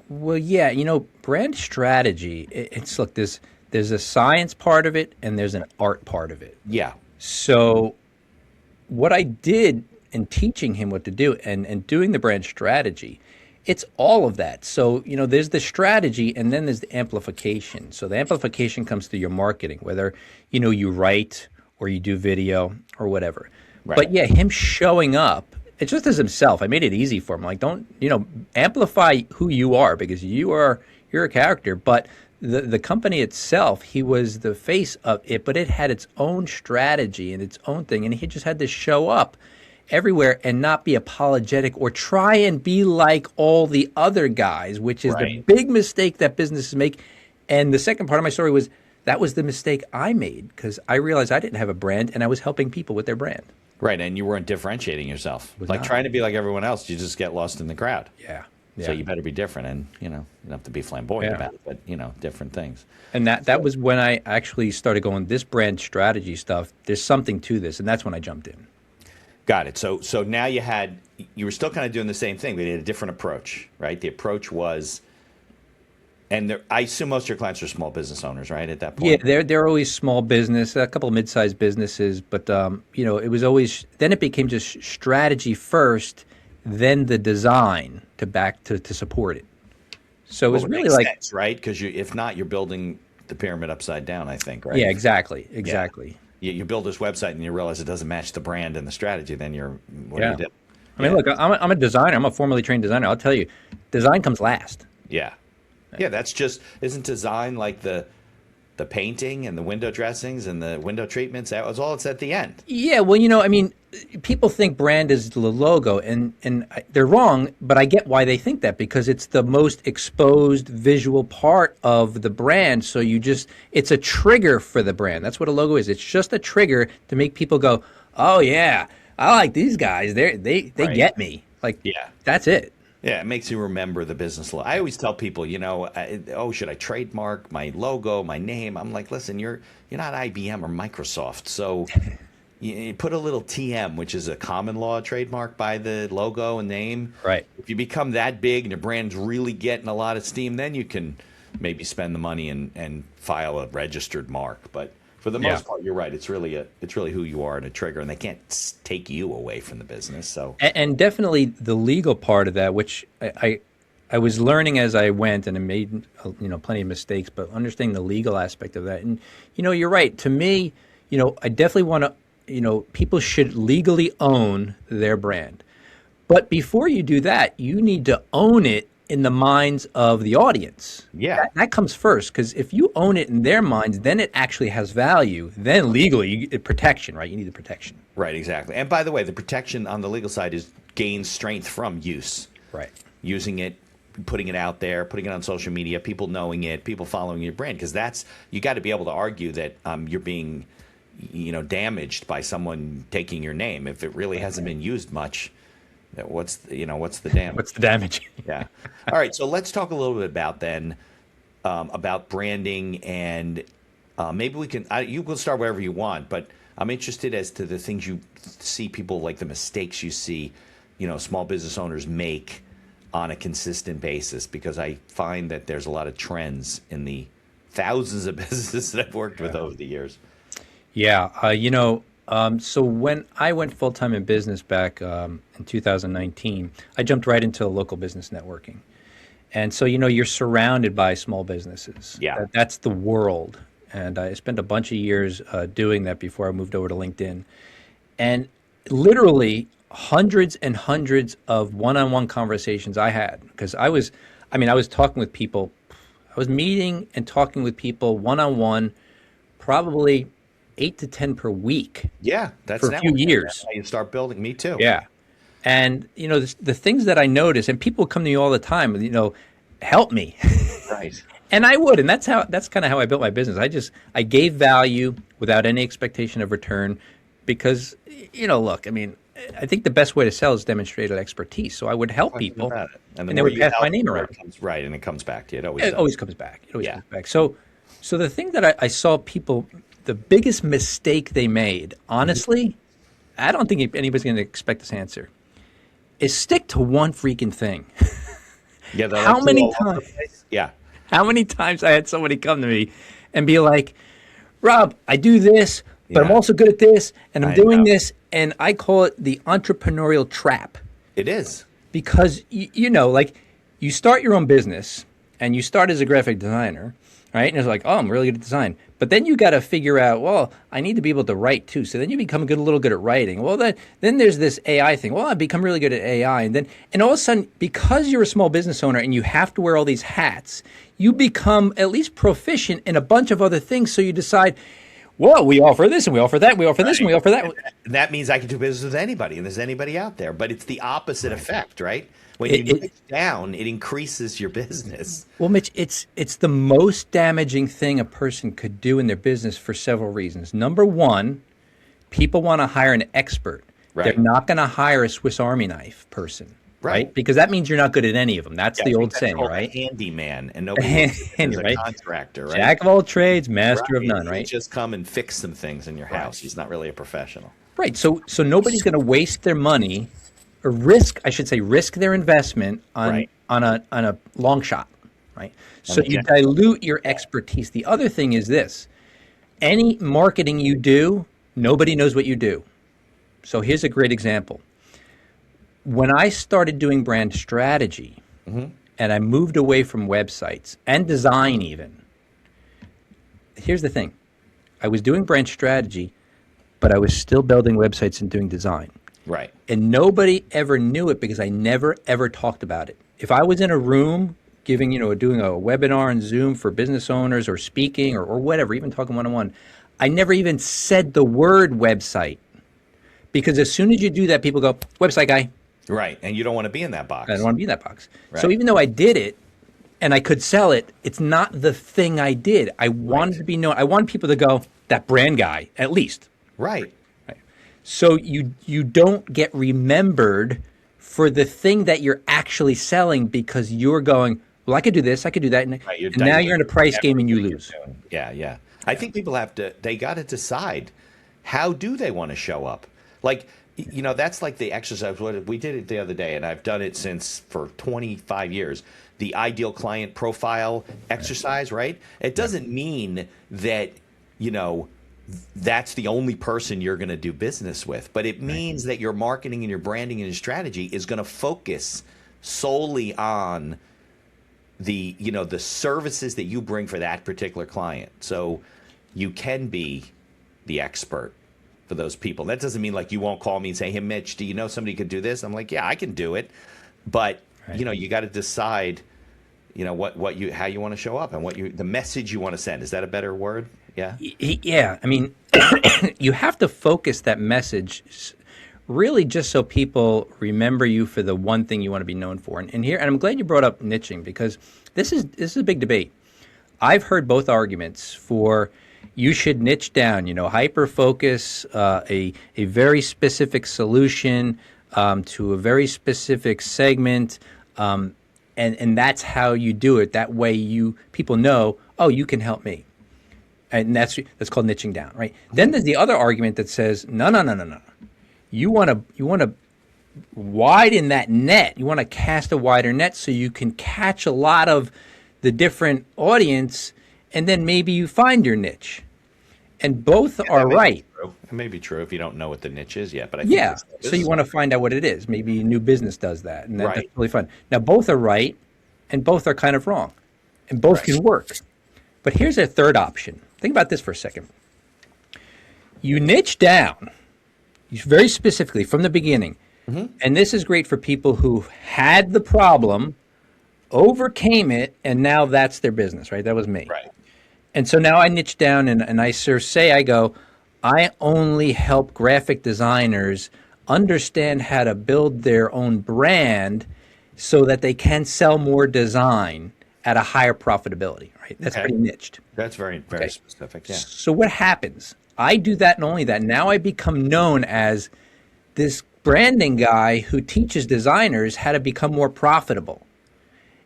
Well, yeah, brand strategy, look, there's a science part of it and there's an art part of it. Yeah. So what I did in teaching him what to do and doing the brand strategy, it's all of that. So, there's the strategy and then there's the amplification. So the amplification comes through your marketing, whether, you write or you do video or whatever. Right. But yeah, him showing up, it's just as himself. I made it easy for him. Like, don't, amplify who you are, because you're a character. But the company itself, he was the face of it, but it had its own strategy and its own thing. And he just had to show up everywhere and not be apologetic or try and be like all the other guys, which is the big mistake that businesses make. And the second part of my story was that was the mistake I made, because I realized I didn't have a brand and I was helping people with their brand. Right, and you weren't differentiating yourself. Trying to be like everyone else, you just get lost in the crowd. Yeah. So you better be different, and you don't have to be flamboyant about it, but different things. And that was when I actually started going, this brand strategy stuff, there's something to this, and that's when I jumped in. Got it. So now you were still kind of doing the same thing, but you had a different approach, right? The approach was, and I assume most of your clients are small business owners, right? At that point, yeah, they're always small business, a couple of mid-sized businesses, but it was always, then it became just strategy first, then the design to support it. So it was really like sense, right? Because if not, you're building the pyramid upside down, I think, right? Yeah, exactly. Yeah. You build this website and you realize it doesn't match the brand and the strategy, then what do you do? I mean, look, I'm a designer. I'm a formerly trained designer. I'll tell you, design comes last. Yeah. Yeah, that's isn't design like the the painting and the window dressings and the window treatments. That was all it's at the end. Yeah, well, I mean, people think brand is the logo, and they're wrong, but I get why they think that, because it's the most exposed visual part of the brand. So it's a trigger for the brand. That's what a logo is. It's just a trigger to make people go, oh yeah, I like these guys. They Right. get me. Like, Yeah. that's it. Yeah, it makes you remember the business. I always tell people, should I trademark my logo, my name? I'm like, listen, you're not IBM or Microsoft, so you put a little TM, which is a common law trademark by the logo and name. Right. If you become that big and your brand's really getting a lot of steam, then you can maybe spend the money and file a registered mark. But for the most part, you're right. It's really who you are and a trigger, and they can't take you away from the business. So And definitely the legal part of that, which I was learning as I went, and I made plenty of mistakes, but understanding the legal aspect of that. And you're right. To me, I definitely want to, people should legally own their brand. But before you do that, you need to own it in the minds of the audience. Yeah. That comes first, because if you own it in their minds, then it actually has value. Then legally, protection, right? You need the protection. Right, exactly. And by the way, the protection on the legal side gains strength from use. Right. Using it, putting it out there, putting it on social media, people knowing it, people following your brand, because you got to be able to argue that you're being, damaged by someone taking your name. If it really hasn't been used much, what's the damage? What's the damage? Yeah. All right. So let's talk a little bit about branding, and maybe we can. You can start wherever you want, but I'm interested as to the things you see people, like the mistakes you see, small business owners make on a consistent basis, because I find that there's a lot of trends in the thousands of businesses that I've worked with over the years. Yeah. So when I went full-time in business back in 2019, I jumped right into local business networking. And so, you're surrounded by small businesses. Yeah. That's the world. And I spent a bunch of years doing that before I moved over to LinkedIn. And literally hundreds and hundreds of one-on-one conversations I had, because I was talking with people. I was meeting and talking with people one-on-one, probably 8 to 10 per week. Yeah, that's for a few years. That's how you start building. Me too. Yeah. And, the things that I noticed, and people come to me all the time, help me. Right. And I would. And that's kind of how I built my business. I gave value without any expectation of return, because, look, I think the best way to sell is demonstrated expertise. So I would help people, and they would pass my name around. Right. And it comes back to you. It always comes back. It always comes back. So the thing that I saw people, the biggest mistake they made, honestly, I don't think anybody's going to expect this answer, is stick to one freaking thing. Yeah. How many times? Yeah. How many times I had somebody come to me and be like, Rob, I do this, but I'm also good at this, and I'm doing this, and I call it the entrepreneurial trap. It is. Because, you start your own business, and you start as a graphic designer, right? And it's like, oh, I'm really good at design. But then you got to figure out, well, I need to be able to write too. So then you become a little good at writing. Well, then there's this AI thing. Well, I become really good at AI. And all of a sudden, because you're a small business owner and you have to wear all these hats, you become at least proficient in a bunch of other things. So you decide, well, we offer this and we offer that, we offer this and we offer that. And that means I can do business with anybody, and there's anybody out there. But it's the opposite effect, right? When you niche down, it increases your business. Well, Mitch, it's the most damaging thing a person could do in their business for several reasons. Number one, people want to hire an expert. Right. They're not going to hire a Swiss Army knife person, right? Because that means you're not good at any of them. That's the old saying, right? A handyman, and nobody is a contractor, right? Jack of all trades, master of none, right? He just come and fix some things in your house. He's not really a professional. Right. So nobody's going to waste their money, or risk their investment on a long shot, right? So you dilute your expertise. The other thing is this: any marketing you do, nobody knows what you do. So here's a great example. When I started doing brand strategy, and I moved away from websites and design even, here's the thing. I was doing brand strategy, but I was still building websites and doing design. Right. And nobody ever knew it because I never, ever talked about it. If I was in a room giving, doing a webinar on Zoom for business owners or speaking or whatever, even talking one-on-one, I never even said the word website, because as soon as you do that, people go, website guy. Right. And you don't want to be in that box. I don't want to be in that box. Right. So even though I did it and I could sell it, it's not the thing I did. I wanted to be known. I want people to go, that brand guy, at least. Right. So you don't get remembered for the thing that you're actually selling, because you're going, well, I could do this, I could do that. And, Right. and now you're in a price game and you lose. Yeah, yeah. I think people they got to decide, how do they want to show up? Like, that's like the exercise. We did it the other day, and I've done it for 25 years. The ideal client profile exercise, right? It doesn't mean that, that's the only person you're going to do business with, but it means that your marketing and your branding and your strategy is going to focus solely on the services that you bring for that particular client. So you can be the expert for those people. That doesn't mean like you won't call me and say, hey, Mitch, do you know somebody could do this? I'm like, yeah, I can do it. But, you got to decide, how you want to show up and the message you want to send. Is that a better word? Yeah. Yeah. I mean, you have to focus that message really just so people remember you for the one thing you want to be known for. And I'm glad you brought up niching, because this is a big debate. I've heard both arguments for you should niche down, hyper focus a very specific solution to a very specific segment, and that's how you do it. That way people know, oh, you can help me. And that's called niching down, right? Then there's the other argument that says, no. You want to widen that net. You want to cast a wider net so you can catch a lot of the different audience, and then maybe you find your niche. And both are right. It may be true if you don't know what the niche is yet, but I think so you want to find out what it is. Maybe a new business does that, and that's Right. really fun. Now, both are right, and both are kind of wrong, and both can work. But here's a third option. Think about this for a second. You niche down very specifically from the beginning, and this is great for people who had the problem, overcame it, and now that's their business, right? That was me. Right. And so now I niche down, and I go, I only help graphic designers understand how to build their own brand so that they can sell more design at a higher profitability, right? That's pretty niched. That's very, very specific, yeah. So what happens? I do that, and only that. Now I become known as this branding guy who teaches designers how to become more profitable.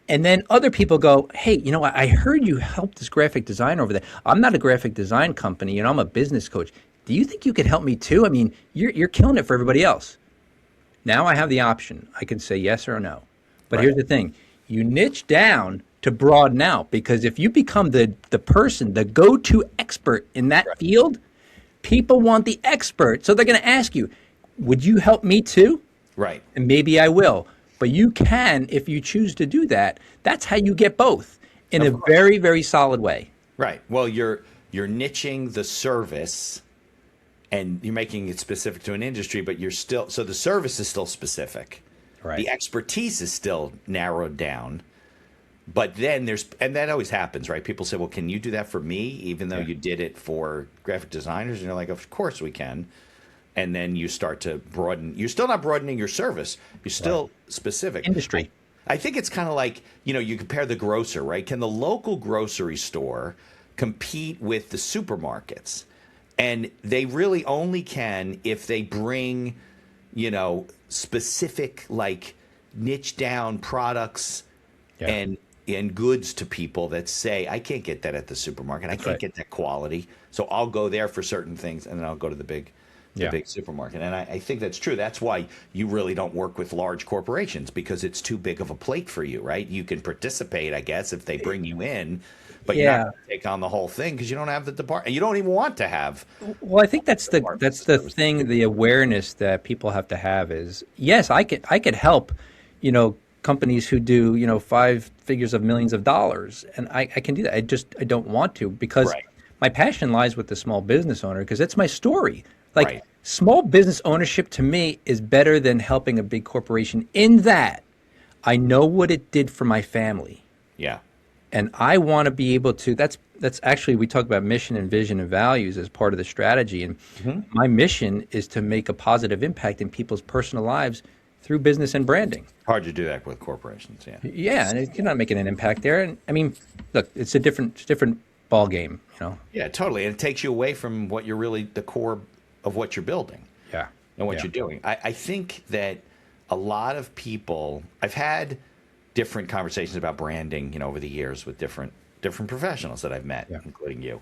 And then other people go, hey, I heard you helped this graphic designer over there. I'm not a graphic design company, I'm a business coach. Do you think you could help me too? I mean, you're killing it for everybody else. Now I have the option. I can say yes or no. But here's the thing. You niche down to broaden out, because if you become the person, the go-to expert in that field, people want the expert. So they're going to ask you, would you help me too? Right. And maybe I will. But you can, if you choose to do that. That's how you get both in a very, very solid way. Right. Well, you're niching the service, and you're making it specific to an industry, but so the service is still specific. Right. The expertise is still narrowed down. But then and that always happens, right? People say, well, can you do that for me, even though you did it for graphic designers? And you're like, of course we can. And then you start to broaden. You're still not broadening your service. You're still specific. Industry. I think it's kind of like, you compare the grocer, right? Can the local grocery store compete with the supermarkets? And they really only can if they bring, specific, like, niche down products and goods to people that say, I can't get that at the supermarket. I can't get that quality. So I'll go there for certain things, and then I'll go to the big supermarket. And I think that's true. That's why you really don't work with large corporations, because it's too big of a plate for you, right? You can participate, I guess, if they bring you in, but you're not going to take on the whole thing because you don't have the department. You don't even want to have. Well, I think that's the thing. The awareness that people have to have is, yes, I could help, companies who do 5 figures of millions of dollars, and I can do that. I don't want to, because my passion lies with the small business owner, because it's my story. Like, small business ownership to me is better than helping a big corporation, in that I know what it did for my family. Yeah. And I want to be able to, that's actually, we talk about mission and vision and values as part of the strategy. And my mission is to make a positive impact in people's personal lives through business and branding. Hard to do that with corporations. Yeah. Yeah, and you're not making an impact there. And I mean, look, it's a different ball game, you know. Yeah, totally. And it takes you away from what you're really the core of what you're building. Yeah. And what you're doing. I think that a lot of people, I've had different conversations about branding, over the years with different professionals that I've met, including you.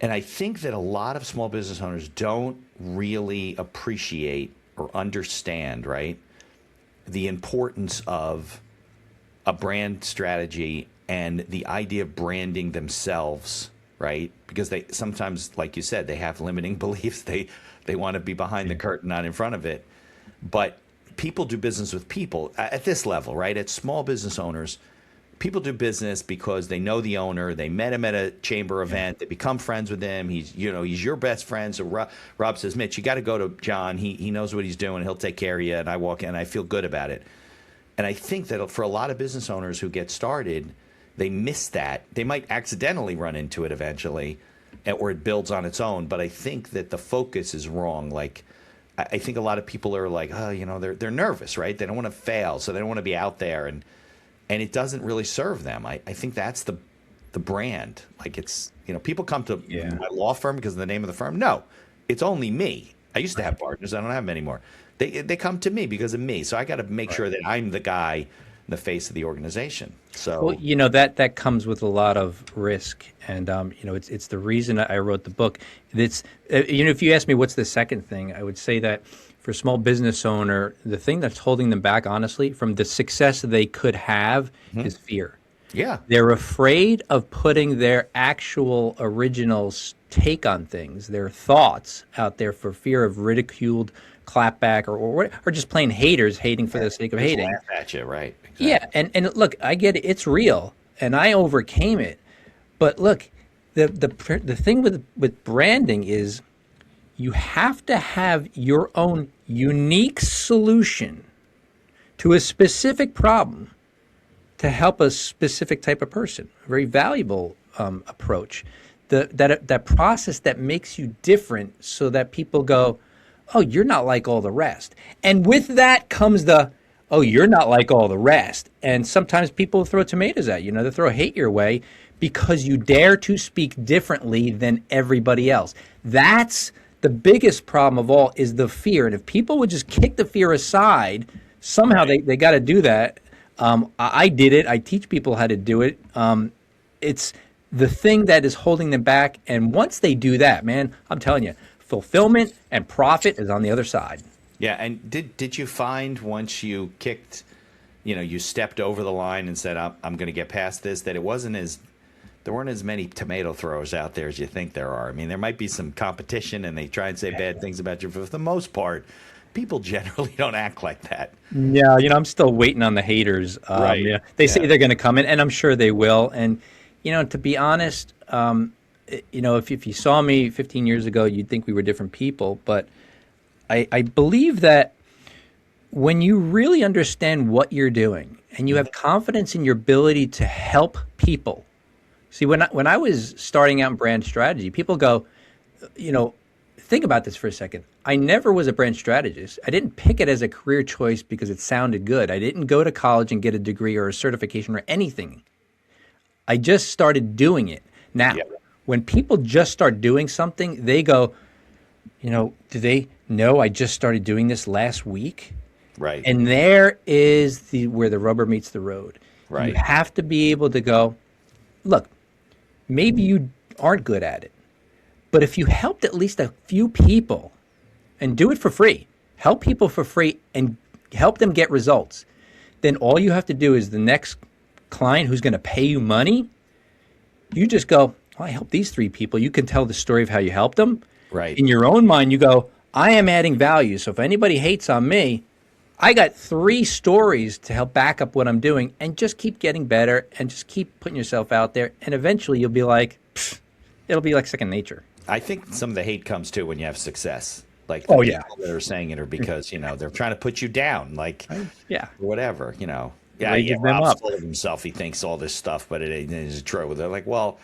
And I think that a lot of small business owners don't really appreciate or understand, right, the importance of a brand strategy and the idea of branding themselves, right? Because they sometimes, like you said, they have limiting beliefs. They want to be behind the curtain, not in front of it. But people do business with people at this level, right? At small business owners, people do business because they know the owner. They met him at a chamber event. They become friends with him. He's your best friend. So Rob says, Mitch, you got to go to John. He knows what he's doing. He'll take care of you. And I walk in and I feel good about it. And I think that for a lot of business owners who get started, they miss that. They might accidentally run into it eventually, or it builds on its own. But I think that the focus is wrong. Like, I think a lot of people are like, they're nervous, right? They don't want to fail, so they don't want to be out there, and it doesn't really serve them. I think that's the brand. Like, it's, people come to my law firm because of the name of the firm. No, it's only me. I used to have partners. I don't have them anymore. They come to me because of me. So I got to make sure that I'm the guy in the face of the organization. So, well, that comes with a lot of risk. And, it's the reason I wrote the book. It's, if you ask me what's the second thing, I would say that for a small business owner, the thing that's holding them back, honestly, from the success they could have is fear. Yeah. They're afraid of putting their actual original take on things, their thoughts out there for fear of ridiculed, clapback, or just plain haters hating for the sake of hating. Laugh at you, right? Exactly. Yeah, and look, I get it. It's real, and I overcame it. But look, the thing with branding is you have to have your own unique solution to a specific problem to help a specific type of person. A very valuable approach. That process that makes you different, so that people go, oh, you're not like all the rest. And with that comes oh, you're not like all the rest. And sometimes people throw tomatoes at you. They throw hate your way because you dare to speak differently than everybody else. That's the biggest problem of all, is the fear. And if people would just kick the fear aside, somehow they got to do that. I did it. I teach people how to do it. It's the thing that is holding them back. And once they do that, man, I'm telling you, fulfillment and profit is on the other side. Yeah, and did you find once you kicked, you stepped over the line and said, I'm going to get past this, that there weren't as many tomato throwers out there as you think there are? I mean, there might be some competition and they try and say bad things about you, but for the most part, people generally don't act like that. Yeah, I'm still waiting on the haters. Right. Yeah. They say they're going to come in, and I'm sure they will. And, to be honest, if you saw me 15 years ago, you'd think we were different people. But I believe that when you really understand what you're doing and you have confidence in your ability to help people. See, when I was starting out in brand strategy, people go, think about this for a second. I never was a brand strategist. I didn't pick it as a career choice because it sounded good. I didn't go to college and get a degree or a certification or anything. I just started doing it. Now, when people just start doing something, they go, do they know I just started doing this last week? Right. And there is where the rubber meets the road. Right. You have to be able to go, look, maybe you aren't good at it, but if you helped at least a few people and do it for free, help people for free and help them get results, then all you have to do is the next client who's going to pay you money, you just go, I helped these 3 people. You can tell the story of how you helped them. Right. In your own mind, you go, I am adding value. So if anybody hates on me, I got 3 stories to help back up what I'm doing, and just keep getting better and just keep putting yourself out there. And eventually you'll be like, it'll be like second nature. I think some of the hate comes too when you have success. Like, people that are saying it are because, they're trying to put you down, like, Yeah. whatever, raises them Rob's up. full of himself. He thinks all this stuff, but it isn't true. They're like, well,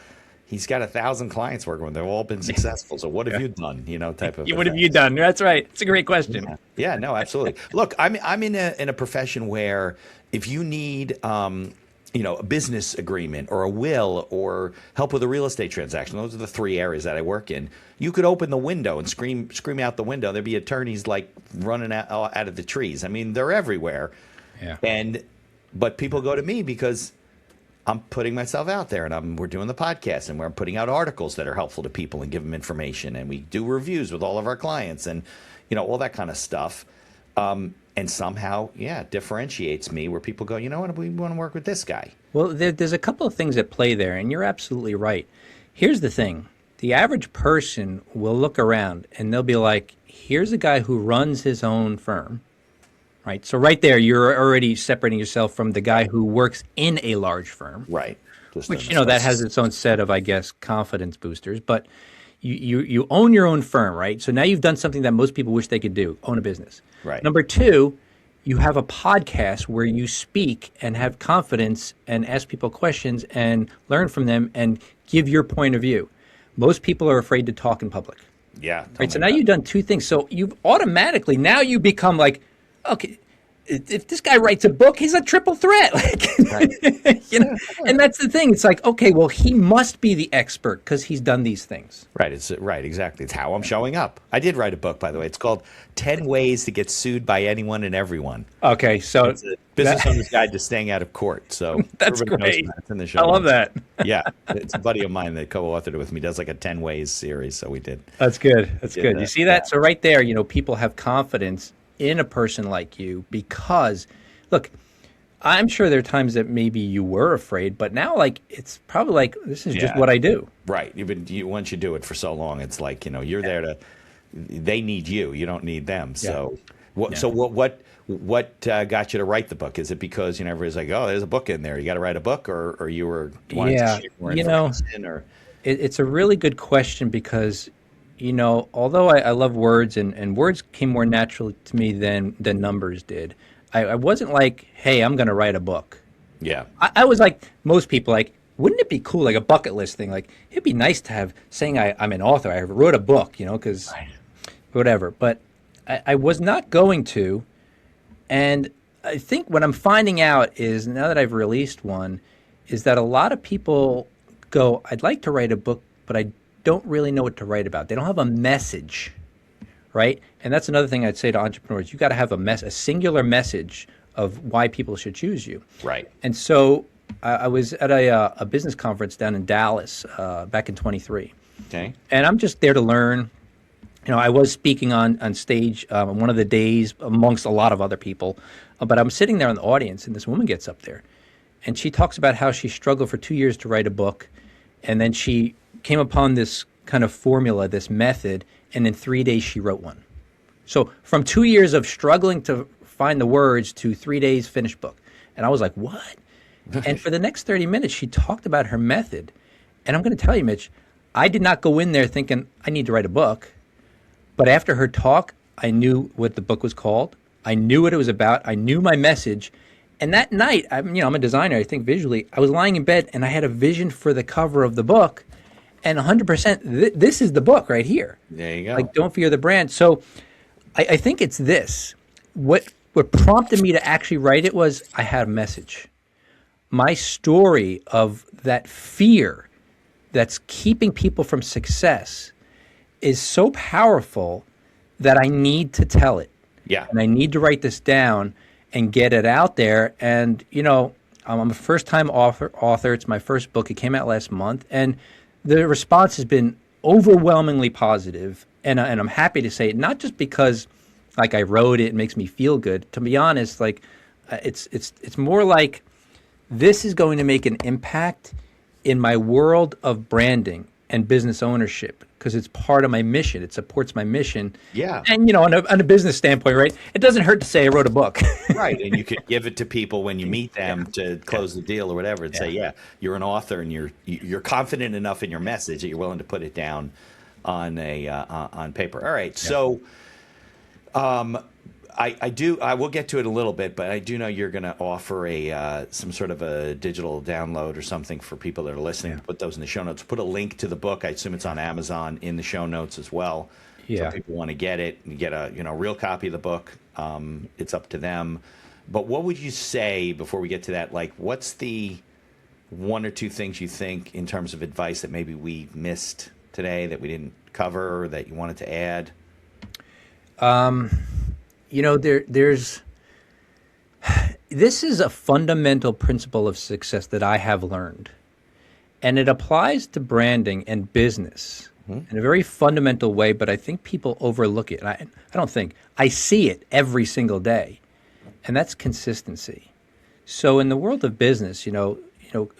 he's got 1,000 clients working with him. They've all been successful. So what have you done? Type of. What have you done? That's right. It's a great question. Yeah, no, absolutely. Look, I'm in a profession where if you need a business agreement or a will or help with a real estate transaction, those are the three areas that I work in. You could open the window and scream out the window. There'd be attorneys like running out of the trees. I mean, they're everywhere. Yeah. But people go to me because I'm putting myself out there, and we're doing the podcast, and we're putting out articles that are helpful to people and give them information, and we do reviews with all of our clients, and all that kind of stuff. And somehow, differentiates me where people go, you know what, we want to work with this guy. Well, there's a couple of things at play there, and you're absolutely right. Here's the thing. The average person will look around, and they'll be like, here's a guy who runs his own firm, right? So right there, you're already separating yourself from the guy who works in a large firm. Right. Which, that has its own set of, I guess, confidence boosters. But you own your own firm, right? So now you've done something that most people wish they could do, own a business. Right. Number two, you have a podcast where you speak and have confidence and ask people questions and learn from them and give your point of view. Most people are afraid to talk in public. Yeah. Right. So now you've done two things. So you've automatically, now you become like, okay, if this guy writes a book, he's a triple threat. Right. And that's the thing. It's like, okay, well, he must be the expert because he's done these things. Right. Exactly. It's how I'm showing up. I did write a book, by the way. It's called 10 Ways to Get Sued by Anyone and Everyone. Okay. So it's a business owner's guide to staying out of court. So that's great. It's in the show. I love that. Yeah. It's a buddy of mine that co-authored it with me. Does like a 10 Ways series. So we did. That's good. That's good. You see that? So right there, people have confidence in a person like you because, look, I'm sure there are times that maybe you were afraid, but now it's probably like this is just what I do. Right. Once you do it for so long, it's like you're there to. They need you. You don't need them. So what got you to write the book? Is it because everybody's like, oh, there's a book in there. You got to write a book, or you were wanting to share more information, or it's a really good question because. Although I love words and words came more naturally to me than numbers did, I wasn't like, hey, I'm going to write a book. Yeah. I was like most people, like, wouldn't it be cool, like a bucket list thing? Like, it'd be nice to have saying I'm an author. I wrote a book, because whatever. But I was not going to. And I think what I'm finding out is now that I've released one is that a lot of people go, I'd like to write a book, but I don't really know what to write about. They don't have a message, right? And that's another thing I'd say to entrepreneurs. You got to have a singular message of why people should choose you. Right. And so I was at a business conference down in Dallas back in 23. Okay. And I'm just there to learn. I was speaking on stage one of the days amongst a lot of other people, but I'm sitting there in the audience, and this woman gets up there, and she talks about how she struggled for 2 years to write a book, and then she came upon this kind of formula, this method, and in 3 days she wrote one. So from 2 years of struggling to find the words to 3 days finished book. And I was like, what? And for the next 30 minutes, she talked about her method. And I'm going to tell you, Mitch, I did not go in there thinking I need to write a book. But after her talk, I knew what the book was called. I knew what it was about. I knew my message. And that night, I'm a designer, I think visually, I was lying in bed and I had a vision for the cover of the book. And 100%, this is the book right here. There you go. Like, Don't Fear the Brand. So I think it's this. What prompted me to actually write it was I had a message. My story of that fear that's keeping people from success is so powerful that I need to tell it. Yeah. And I need to write this down and get it out there. And, I'm a first-time author. It's my first book. It came out last month. And the response has been overwhelmingly positive, and I'm happy to say it, not just because I wrote it makes me feel good. To be honest, it's more like this is going to make an impact in my world of branding and business ownership because it's part of my mission. It supports my mission. Yeah. And, on a business standpoint, right, it doesn't hurt to say I wrote a book. Right. And you could give it to people when you meet them to close the deal or whatever and say, you're an author and you're confident enough in your message that you're willing to put it down on paper. All right. So I will get to it a little bit, but I do know you're going to offer some sort of a digital download or something for people that are listening. Yeah. Put those in the show notes. Put a link to the book. I assume it's on Amazon in the show notes as well. So Yeah. if people want to get it and get a real copy of the book, it's up to them. But what would you say before we get to that? Like, what's the one or two things you think in terms of advice that maybe we missed today that we didn't cover or that you wanted to add? There's this is a fundamental principle of success that I have learned, and it applies to branding and business in a very fundamental way, but I think people overlook it. And I don't think, I see it every single day, and that's consistency. So in the world of business,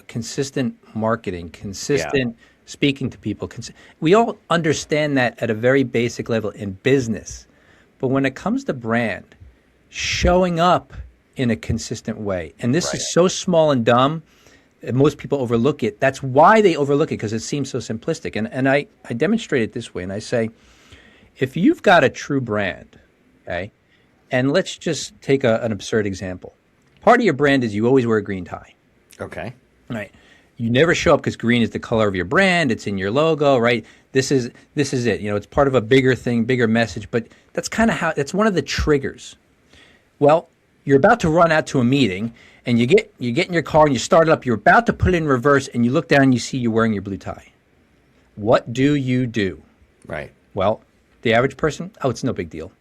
consistent marketing, consistent speaking to people, we all understand that at a very basic level in business. But when it comes to brand, showing up in a consistent way, and this is so small and dumb, and most people overlook it. That's why they overlook it, because it seems so simplistic. And I demonstrate it this way, and I say, if you've got a true brand, okay, and let's just take an absurd example. Part of your brand is you always wear a green tie. Okay. Right. You never show up because green is the color of your brand. It's in your logo, right? This is it. It's part of a bigger thing, bigger message. But that's kind of that's one of the triggers. Well, you're about to run out to a meeting, and you get in your car and you start it up. You're about to put it in reverse, and you look down and you see you're wearing your blue tie. What do you do? Right. Well, the average person, it's no big deal.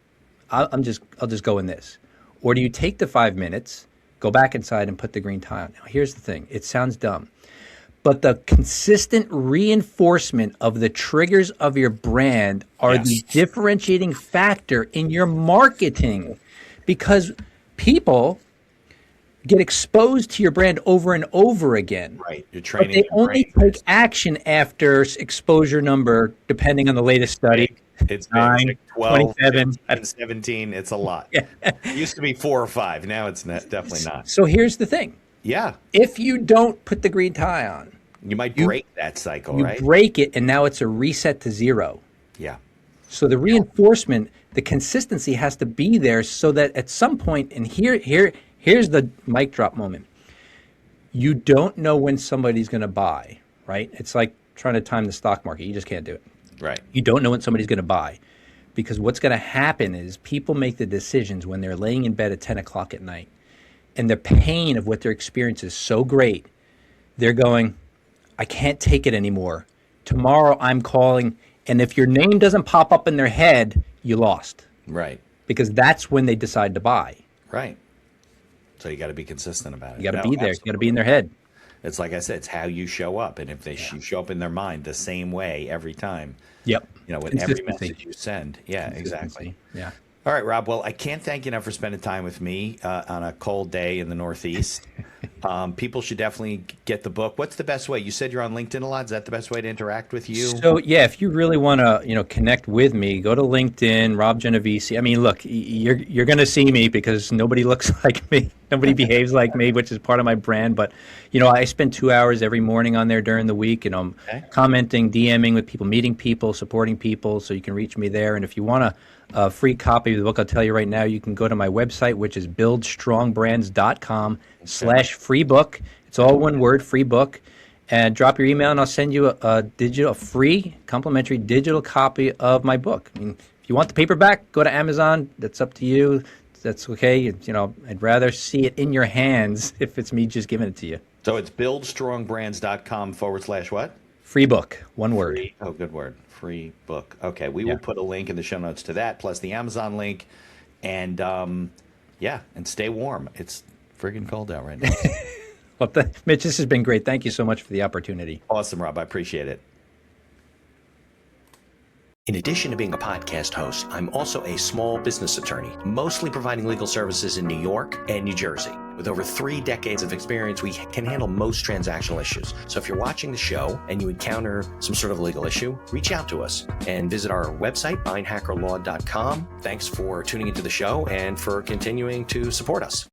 I'll just go in this. Or do you take the 5 minutes, go back inside and put the green tie on? Now, here's the thing. It sounds dumb, but the consistent reinforcement of the triggers of your brand are the differentiating factor in your marketing, because people get exposed to your brand over and over again. Right. You're training. But they only take action after exposure number, depending on the latest study. It's 9, like 12, 27. 15, 17. It's a lot. It used to be 4 or 5. Now it's definitely not. So here's the thing. Yeah. If you don't put the green tie on, You might break that cycle, you right? break it, and now it's a reset to zero. Yeah. So the reinforcement, the consistency has to be there, so that at some point, and here's the mic drop moment. You don't know when somebody's going to buy, right? It's like trying to time the stock market. You just can't do it. Right. You don't know when somebody's going to buy, because what's going to happen is people make the decisions when they're laying in bed at 10 o'clock at night, and the pain of what they're experiencing is so great. They're going, I can't take it anymore. Tomorrow I'm calling. And if your name doesn't pop up in their head, you lost. Right. Because that's when they decide to buy. Right. So you got to be consistent about it. You got to be there. You got to be in their head. It's like I said, it's how you show up. And if you show up in their mind the same way every time, Yep. with every message you send. Yeah, exactly. Yeah. All right, Rob. Well, I can't thank you enough for spending time with me on a cold day in the Northeast. People should definitely get the book. What's the best way? You said you're on LinkedIn a lot. Is that the best way to interact with you? So yeah, if you really want to, connect with me, go to LinkedIn, Rob Genovesi. I mean, look, you're going to see me because nobody looks like me, nobody behaves like me, which is part of my brand. But I spend 2 hours every morning on there during the week, and I'm commenting, DMing with people, meeting people, supporting people. So you can reach me there. And if you want a free copy of the book, I'll tell you right now, you can go to my website, which is buildstrongbrands.com/free book. It's all one word, free book. And drop your email, and I'll send you a free complimentary digital copy of my book. I mean, if you want the paperback, go to Amazon. That's up to you. That's okay. I'd rather see it in your hands if it's me just giving it to you. So it's buildstrongbrands.com/what? Free book, one word. Free. Oh, good word. Free book. Okay, we will put a link in the show notes to that, plus the Amazon link. And and stay warm. It's friggin' cold out right now. Well, Mitch, this has been great. Thank you so much for the opportunity. Awesome, Rob. I appreciate it. In addition to being a podcast host, I'm also a small business attorney, mostly providing legal services in New York and New Jersey. With over 3 decades of experience, we can handle most transactional issues. So if you're watching the show and you encounter some sort of legal issue, reach out to us and visit our website, beinhakerlaw.com. Thanks for tuning into the show and for continuing to support us.